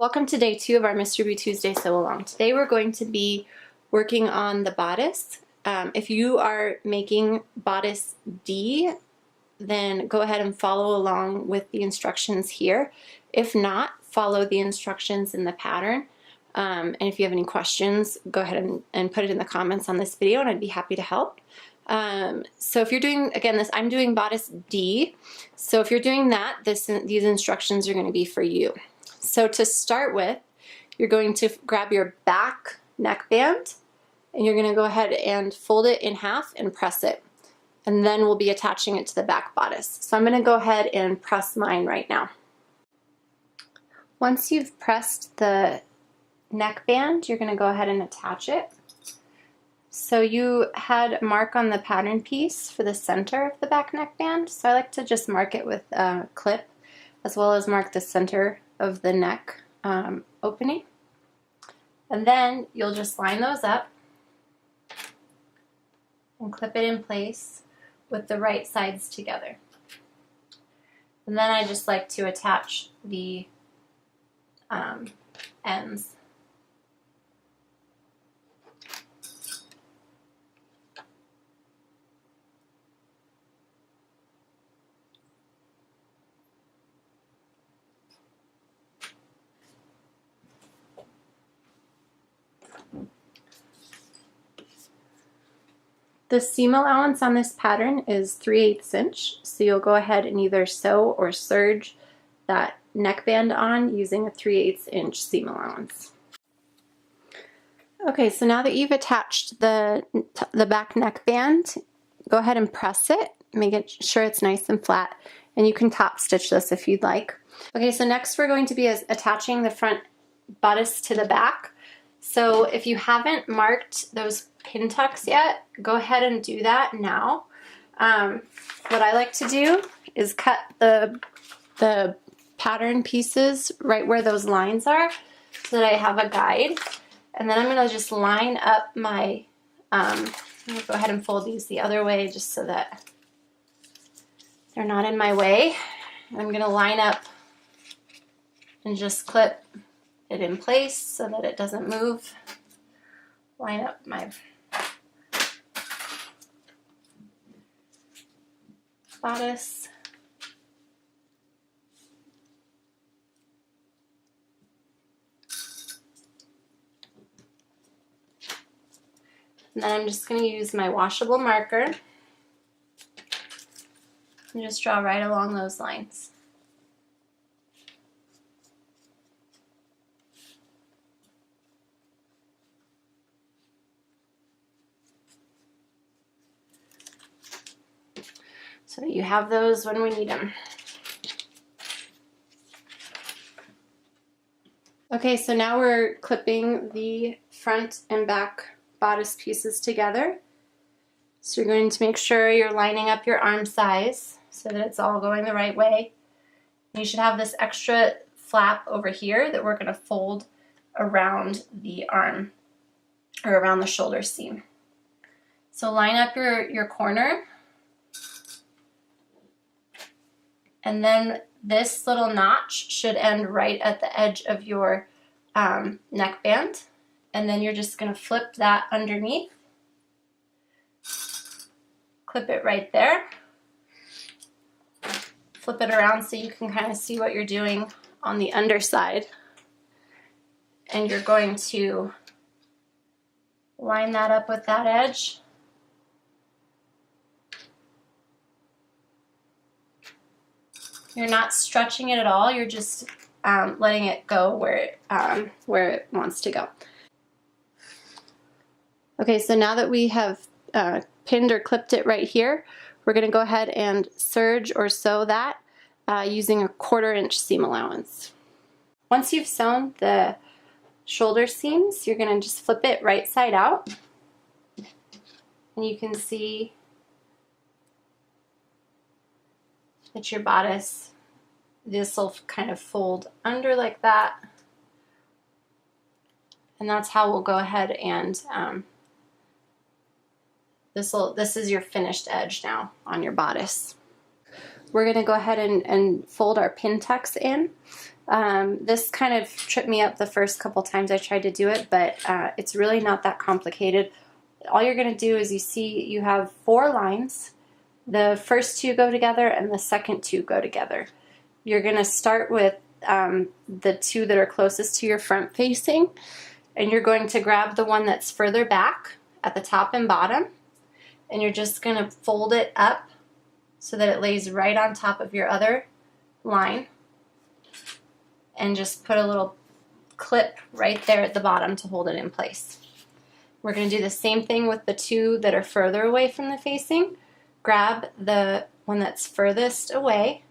Welcome to day 2 of our Mr. B Tuesday Sew Along. Today we're going to be working on the bodice. If you are making bodice D, then go ahead and follow along with the instructions here. If not, follow the instructions in the pattern. And if you have any questions, go ahead and put it in the comments on this video and I'd be happy to help. So if you're doing, again, I'm doing bodice D. So if you're doing that, these instructions are going to be for you. So to start with, you're going to grab your back neckband and you're going to go ahead and fold it in half and press it. And then we'll be attaching it to the back bodice. So I'm going to go ahead and press mine right now. Once you've pressed the neckband, you're going to go ahead and attach it. So you had a mark on the pattern piece for the center of the back neckband. So I like to just mark it with a clip, as well as mark the center of the neck opening. And then you'll just line those up and clip it in place with the right sides together. And then I just like to attach the ends. The seam allowance on this pattern is 3/8 inch, so you'll go ahead and either sew or serge that neckband on using a 3/8 inch seam allowance. Okay, so now that you've attached the back neckband, go ahead and press it, make sure it's nice and flat, and you can top stitch this if you'd like. Okay, so next we're going to be attaching the front bodice to the back. So if you haven't marked those pin tucks yet, go ahead and do that now. What I like to do is cut the pattern pieces right where those lines are so that I have a guide. And then I'm going to just line up my, I'm going to go ahead and fold these the other way just so that they're not in my way. I'm going to line up and just clip it in place so that it doesn't move. Line up my bodice. And then I'm just going to use my washable marker and just draw right along those lines. So that you have those when we need them. Okay, so now we're clipping the front and back bodice pieces together. So you're going to make sure you're lining up your arm size so that it's all going the right way. You should have this extra flap over here that we're going to fold around the arm or around the shoulder seam. So line up your corner. And then this little notch should end right at the edge of your neckband. And then you're just going to flip that underneath. Clip it right there. Flip it around so you can kind of see what you're doing on the underside. And you're going to line that up with that edge. You're not stretching it at all, you're just letting it go where it wants to go. Okay, so now that we have pinned or clipped it right here, we're going to go ahead and serge or sew that using a 1/4 inch seam allowance. Once you've sewn the shoulder seams, you're going to just flip it right side out. And you can see that your bodice, this will kind of fold under like that. And that's how we'll go ahead and this is your finished edge now on your bodice. We're going to go ahead and fold our pin tucks in. This kind of tripped me up the first couple times I tried to do it, but it's really not that complicated. All you're going to do is, you see you have 4 lines. The first 2 go together and the second 2 go together. You're going to start with the 2 that are closest to your front facing, and you're going to grab the one that's further back at the top and bottom, and you're just going to fold it up so that it lays right on top of your other line, and just put a little clip right there at the bottom to hold it in place. We're going to do the same thing with the 2 that are further away from the facing. Grab the one that's furthest away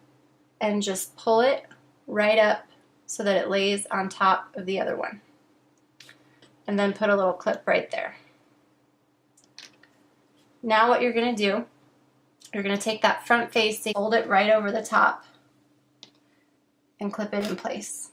and just pull it right up so that it lays on top of the other one. And then put a little clip right there. Now what you're going to do, you're going to take that front facing, hold it right over the top, and clip it in place.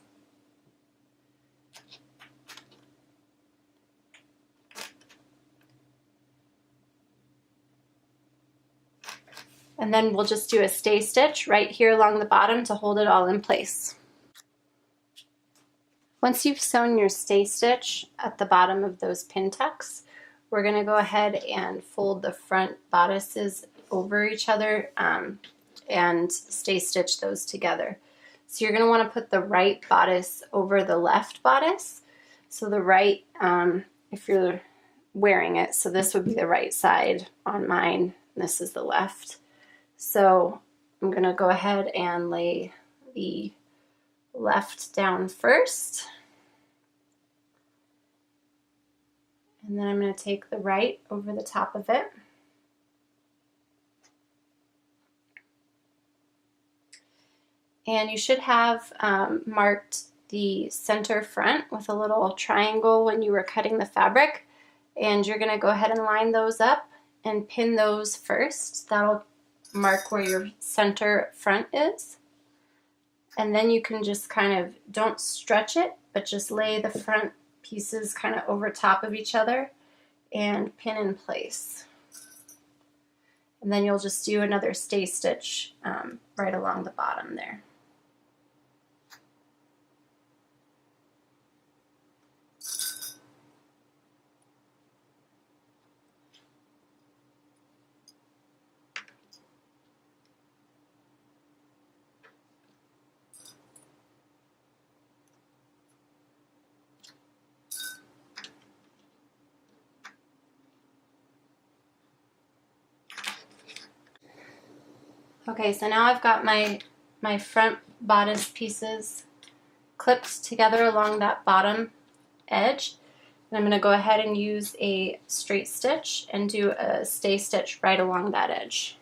And then we'll just do a stay stitch right here along the bottom to hold it all in place. Once you've sewn your stay stitch at the bottom of those pin tucks, we're going to go ahead and fold the front bodices over each other and stay stitch those together. So you're going to want to put the right bodice over the left bodice. So the right, if you're wearing it, so this would be the right side on mine, and this is the left. So I'm going to go ahead and lay the left down first. And then I'm going to take the right over the top of it. And you should have marked the center front with a little triangle when you were cutting the fabric. And you're going to go ahead and line those up and pin those first. That'll mark where your center front is. And then you can just kind of, don't stretch it, but just lay the front pieces kind of over top of each other and pin in place. And then you'll just do another stay stitch right along the bottom there. Okay, so now I've got my front bodice pieces clipped together along that bottom edge. And I'm going to go ahead and use a straight stitch and do a stay stitch right along that edge.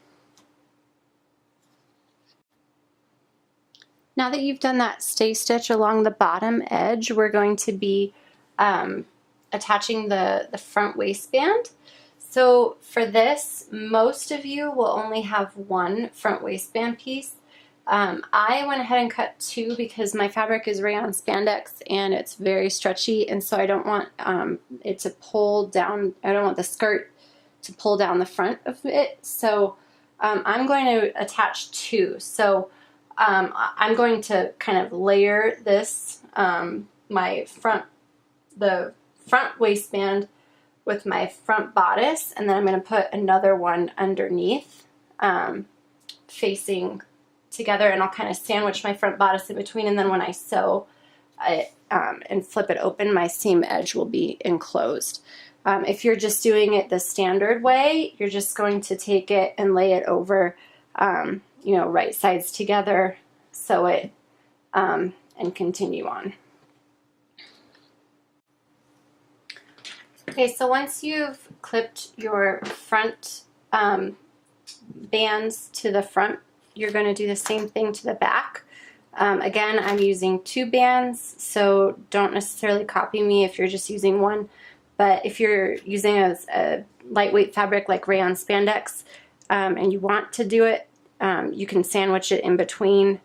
Now that you've done that stay stitch along the bottom edge, we're going to be attaching the front waistband. So for this, most of you will only have 1 front waistband piece. I went ahead and cut 2 because my fabric is rayon spandex and it's very stretchy, and so I don't want it to pull down, I don't want the skirt to pull down the front of it. So I'm going to attach 2. So I'm going to kind of layer this, the front waistband with my front bodice, and then I'm going to put another one underneath facing together, and I'll kind of sandwich my front bodice in between, and then when I sew it and flip it open, my seam edge will be enclosed. If you're just doing it the standard way, you're just going to take it and lay it over, you know, right sides together, sew it, and continue on. Okay, so once you've clipped your front bands to the front, you're going to do the same thing to the back. Again, I'm using 2 bands, so don't necessarily copy me if you're just using 1. But if you're using a lightweight fabric like rayon spandex and you want to do it, you can sandwich it in between,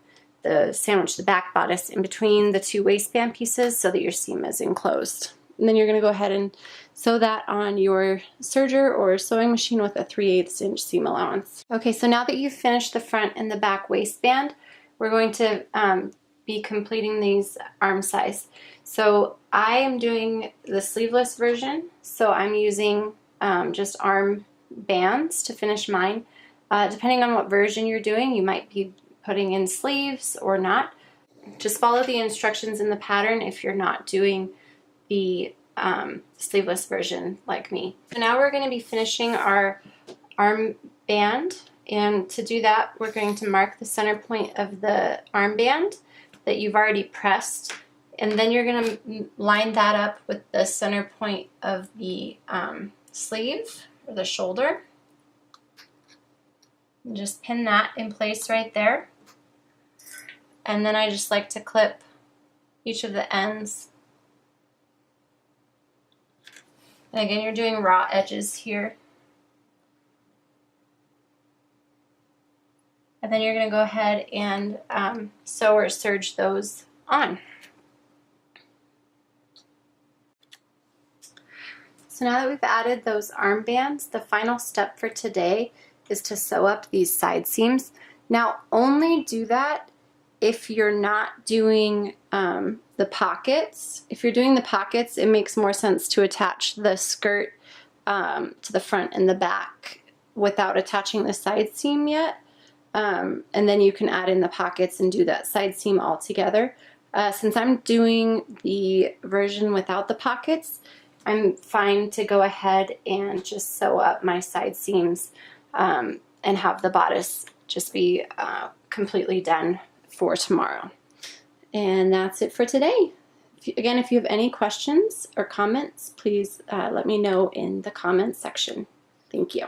sandwich the back bodice in between the 2 waistband pieces so that your seam is enclosed. And then you're going to go ahead and sew that on your serger or sewing machine with a 3/8 inch seam allowance. Okay, so now that you've finished the front and the back waistband, we're going to be completing these arm size. So I am doing the sleeveless version, so I'm using just arm bands to finish mine. Depending on what version you're doing, you might be putting in sleeves or not. Just follow the instructions in the pattern if you're not doing the sleeveless version like me. So now we're going to be finishing our arm band, and to do that we're going to mark the center point of the armband that you've already pressed, and then you're going to line that up with the center point of the sleeve or the shoulder, and just pin that in place right there. And then I just like to clip each of the ends. And again, you're doing raw edges here. And then you're going to go ahead and sew or serge those on. So now that we've added those armbands, the final step for today is to sew up these side seams. Now, only do that if you're not doing the pockets. If you're doing the pockets, it makes more sense to attach the skirt to the front and the back without attaching the side seam yet. And then you can add in the pockets and do that side seam all together. Since I'm doing the version without the pockets, I'm fine to go ahead and just sew up my side seams and have the bodice just be completely done for tomorrow. And that's it for today. Again, if you have any questions or comments, please let me know in the comments section. Thank you.